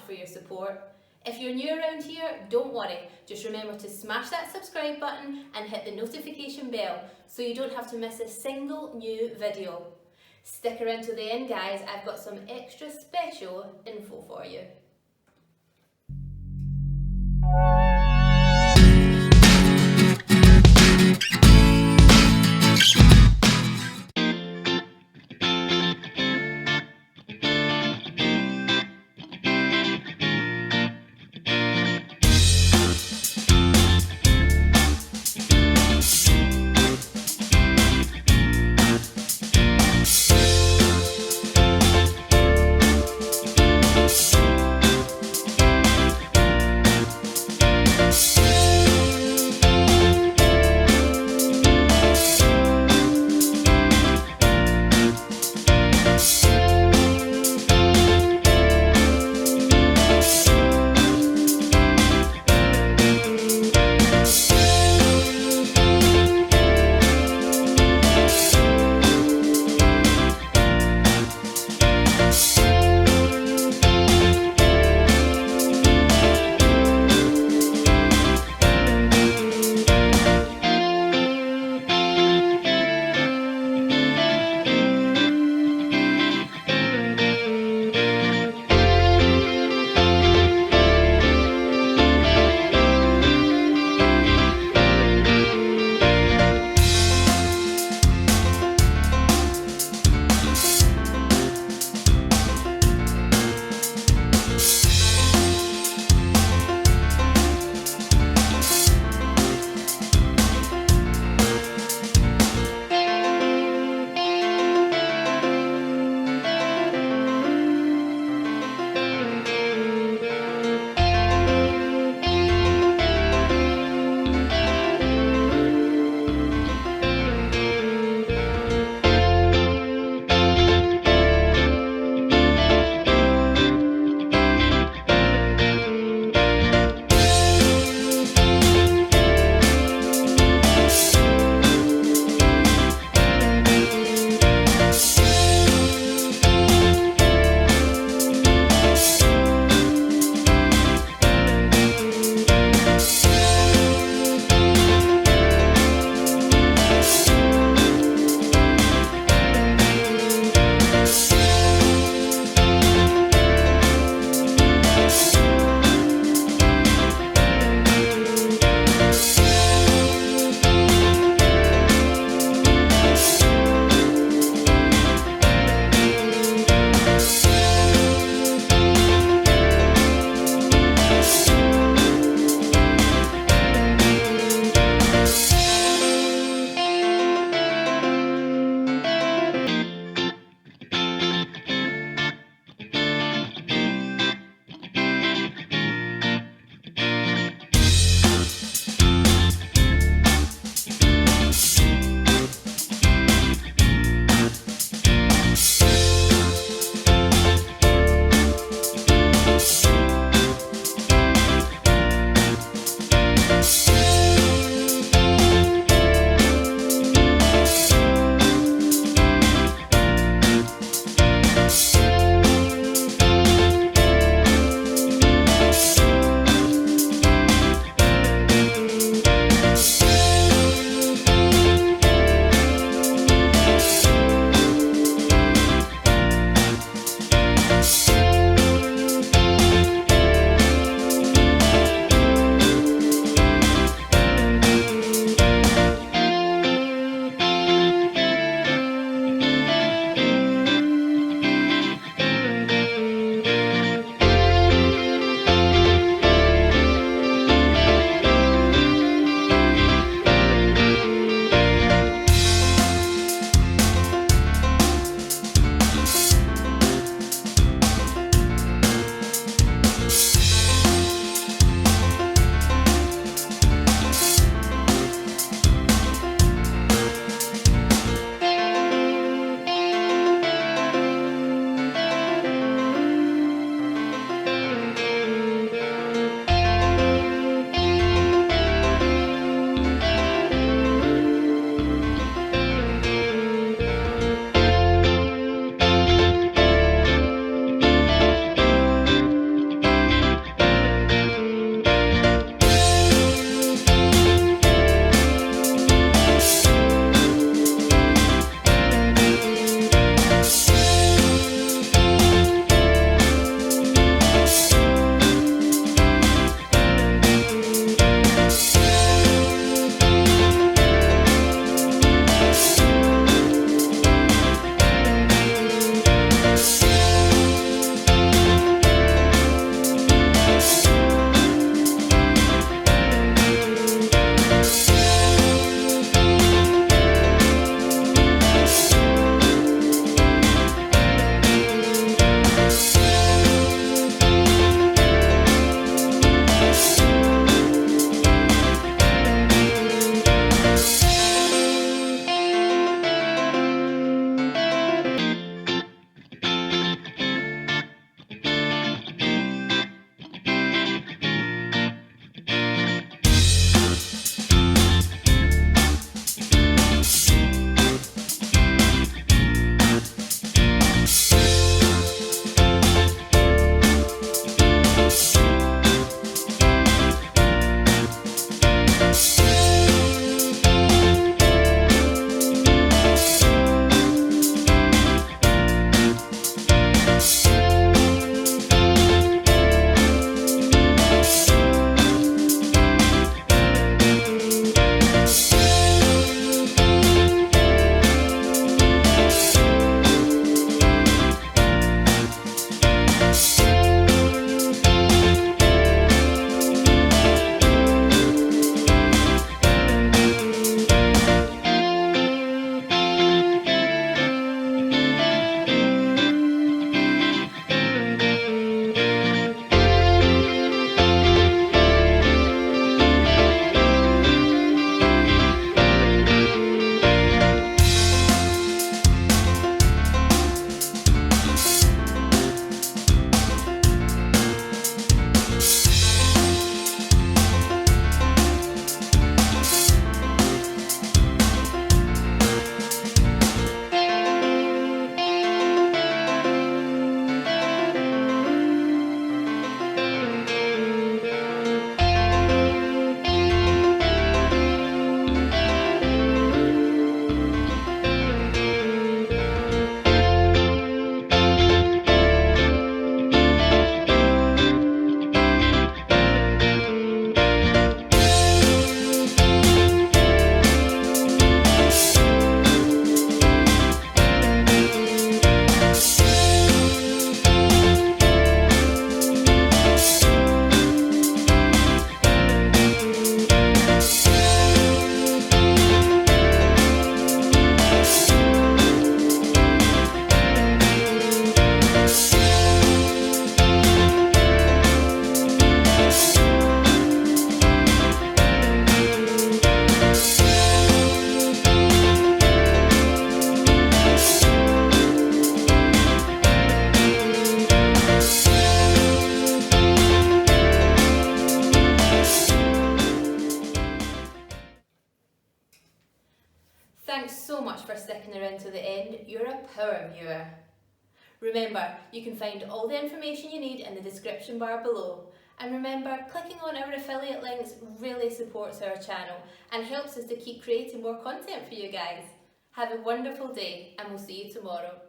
for your support. If you're new around here, don't worry. Just remember to smash that subscribe button and hit the notification bell so you don't have to miss a single new video. Stick around to the end, guys. I've got some extra special info for you. Thanks so much for sticking around to the end. You're a power viewer. Remember, you can find all the information you need in the description bar below. And remember, clicking on our affiliate links really supports our channel and helps us to keep creating more content for you guys. Have a wonderful day, and we'll see you tomorrow.